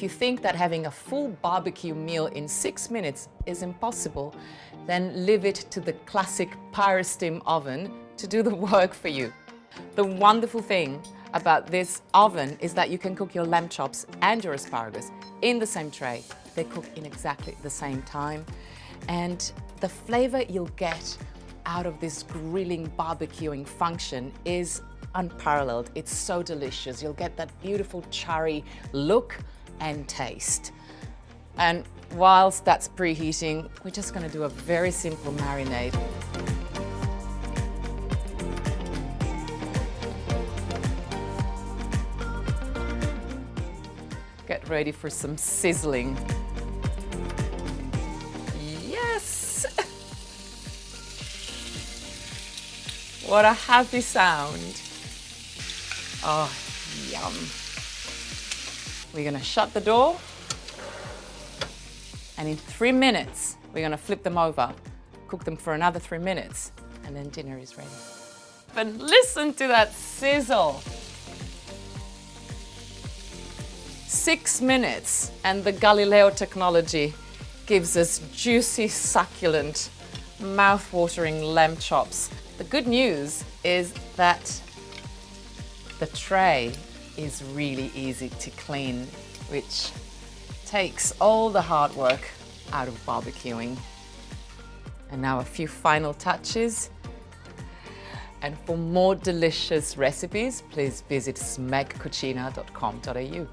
you think that having a full barbecue meal in 6 minutes is impossible, then leave it to the classic Pyrosteam oven to do the work for you. The wonderful thing about this oven is that you can cook your lamb chops and your asparagus in the same tray. They cook in exactly the same time. And the flavor you'll get out of this grilling, barbecuing function is unparalleled. It's so delicious. You'll get that beautiful charry look and taste. And whilst that's preheating, we're just going to do a very simple marinade. Get ready for some sizzling. Yes! What a happy sound. Oh, yum. We're gonna shut the door, and in 3 minutes, we're gonna flip them over, cook them for another 3 minutes, and then dinner is ready. But listen to that sizzle. 6 minutes, and the Galileo technology gives us juicy, succulent, mouth-watering lamb chops. The good news is that the tray is really easy to clean, which takes all the hard work out of barbecuing. And now a few final touches. And for more delicious recipes, please visit smegcucina.com.au.